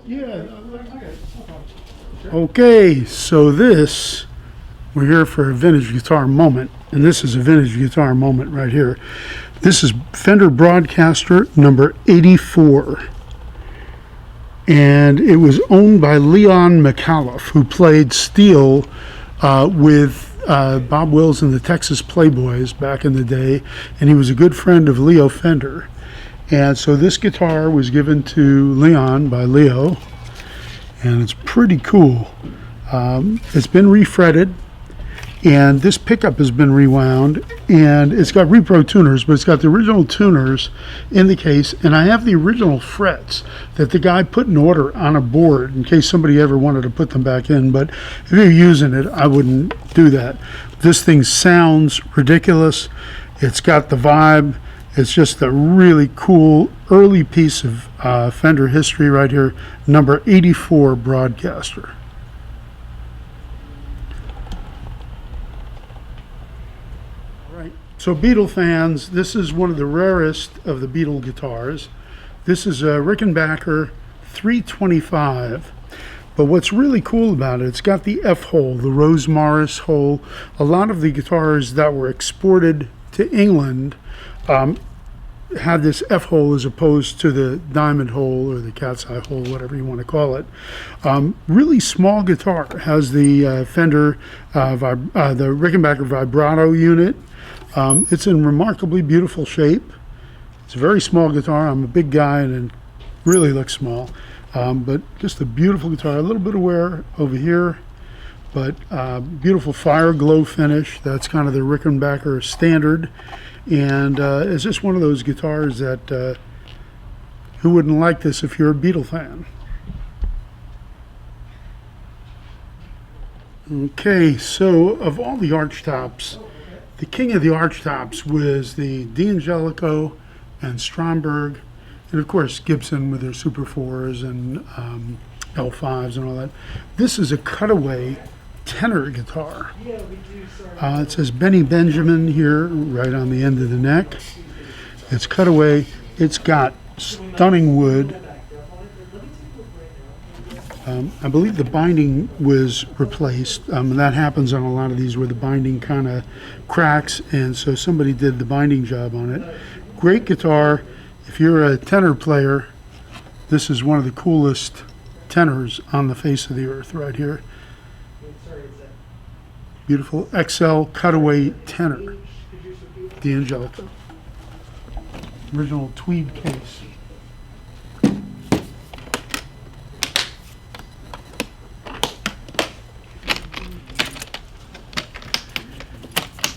Yeah. Okay, so we're here for a vintage guitar moment, and this is a vintage guitar moment right here. This is Fender Broadcaster number 84, and it was owned by Leon McAuliffe, who played steel with Bob Wills and the Texas Playboys back in the day, and he was a good friend of Leo Fender. And so this guitar was given to Leon by Leo, and it's pretty cool. It's been refretted, and this pickup has been rewound, and it's got repro tuners, but it's got the original tuners in the case, and I have the original frets that the guy put in order on a board in case somebody ever wanted to put them back in, but if you're using it, I wouldn't do that. This thing sounds ridiculous. It's got the vibe. It's just a really cool early piece of Fender history right here, number 84 Broadcaster. All right. So Beatle fans, this is one of the rarest of the Beatle guitars. This is a Rickenbacker 325. But what's really cool about it, it's got the F hole, the Rose Morris hole. A lot of the guitars that were exported to England had this F hole as opposed to the diamond hole or the cat's eye hole, whatever you want to call it. Really small guitar. Has the Fender, the Rickenbacker vibrato unit. It's in remarkably beautiful shape. It's a very small guitar. I'm a big guy and it really looks small. But just a beautiful guitar. A little bit of wear over here, but beautiful fire glow finish. That's kind of the Rickenbacker standard. And it's just one of those guitars that who wouldn't like this if you're a Beatle fan? Okay, so of all the archtops, the king of the archtops was the D'Angelico and Stromberg, and of course Gibson with their Super 4s and L5s and all that. This is a cutaway tenor guitar. It says Benny Benjamin here right on the end of the neck. It's cutaway. It's got stunning wood. I believe the binding was replaced. That happens on a lot of these where the binding kind of cracks, and so somebody did the binding job on it. Great guitar. If you're a tenor player, this is one of the coolest tenors on the face of the earth right here. Beautiful XL cutaway tenor, D'Angelico. Original tweed case.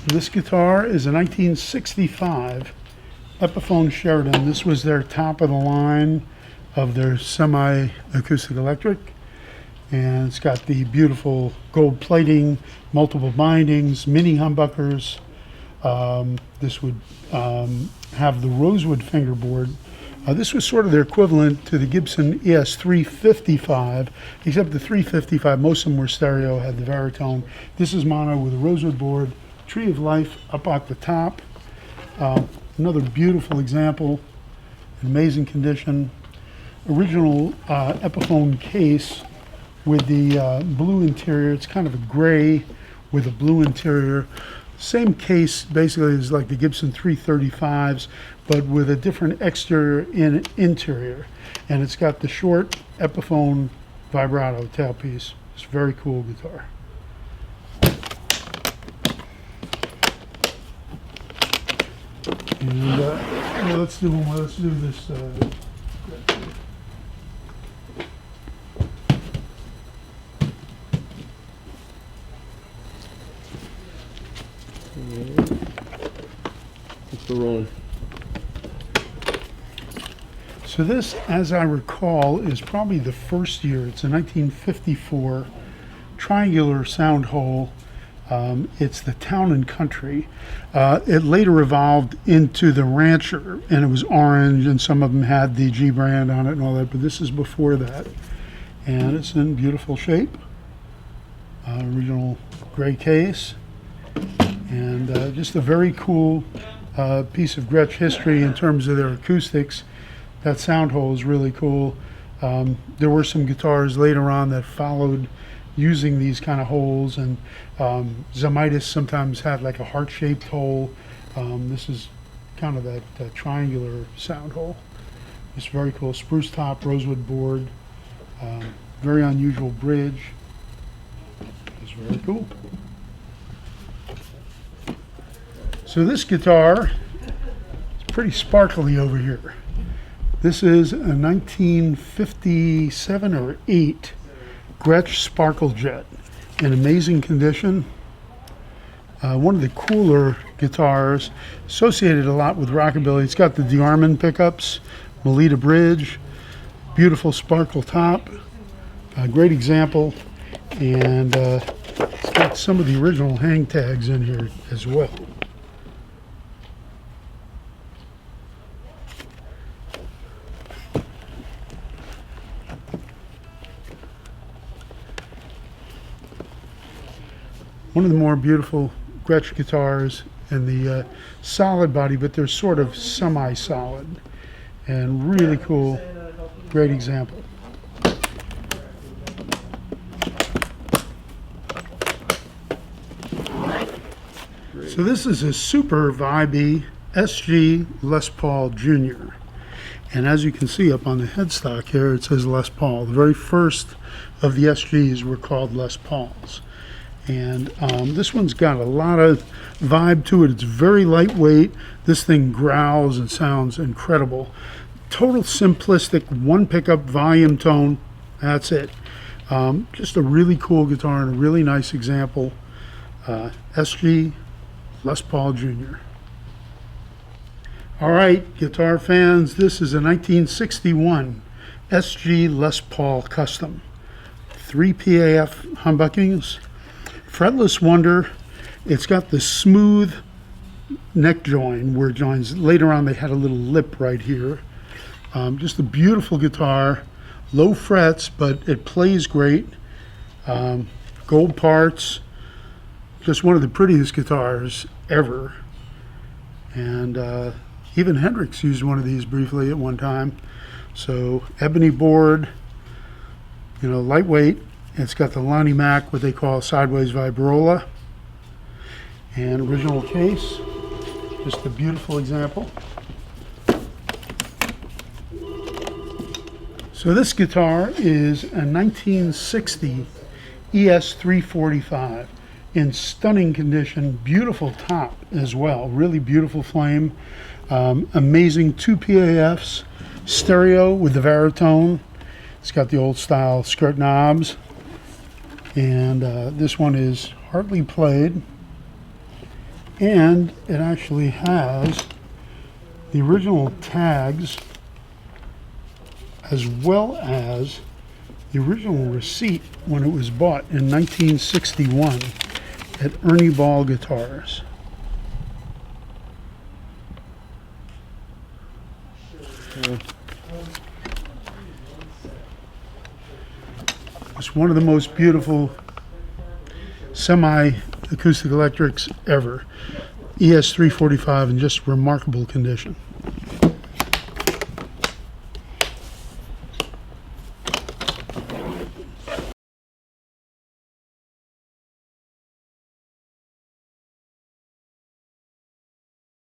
This guitar is a 1965 Epiphone Sheraton. This was their top of the line of their semi-acoustic electric. And it's got the beautiful gold plating, multiple bindings, mini humbuckers. This would have the rosewood fingerboard. This was sort of their equivalent to the Gibson ES-345, except the 355, most of them were stereo, had the baritone. This is mono with a rosewood board, Tree of Life up at the top. Another beautiful example, amazing condition. Original Epiphone case with the blue interior. It's kind of a gray with a blue interior. Same case basically as like the Gibson 335s, but with a different exterior and interior. And it's got the short Epiphone vibrato tailpiece. It's a very cool guitar. And let's do this. Let's go rolling. So this, as I recall, is probably the first year. It's a 1954 triangular sound hole. It's the Town and Country. It later evolved into the Rancher, and it was orange, and some of them had the G brand on it and all that, but this is before that. And it's in beautiful shape. Original gray case. And just a very cool piece of Gretsch history in terms of their acoustics. That sound hole is really cool. There were some guitars later on that followed using these kind of holes, and Zamitis sometimes had like a heart-shaped hole. This is kind of that triangular sound hole. It's very cool. Spruce top, rosewood board, very unusual bridge. It's very cool. So this guitar is pretty sparkly over here. This is a 1957 or 8 Gretsch Sparkle Jet in amazing condition. One of the cooler guitars, associated a lot with rockabilly. It's got the DeArmond pickups, Melita bridge, beautiful sparkle top, a great example, and it's got some of the original hang tags in here as well. One of the more beautiful Gretsch guitars, and the solid body, but they're sort of semi-solid, and really cool, great example. So this is a super vibey SG Les Paul Jr. And as you can see up on the headstock here, it says Les Paul. The very first of the SGs were called Les Pauls. And this one's got a lot of vibe to it. It's very lightweight. This thing growls and sounds incredible. Total simplistic, one pickup, volume, tone. That's it. Just a really cool guitar and a really nice example. SG Les Paul Jr. All right, guitar fans, this is a 1961 SG Les Paul Custom. 3 PAF humbuckings. Fretless wonder. It's got the smooth neck join where it joins. Later on they had a little lip right here. Just a beautiful guitar, low frets, but it plays great. Gold parts, just one of the prettiest guitars ever. And even Hendrix used one of these briefly at one time. So ebony board, you know, lightweight. It's got the Lonnie Mac, what they call sideways vibrola, and original case. Just a beautiful example. So this guitar is a 1960 ES-345 in stunning condition, beautiful top as well, really beautiful flame, amazing 2 PAFs, stereo with the Veritone. It's got the old style skirt knobs. And this one is hardly played, and it actually has the original tags as well as the original receipt when it was bought in 1961 at Ernie Ball Guitars. It's one of the most beautiful semi-acoustic electrics ever. ES-345 in just remarkable condition.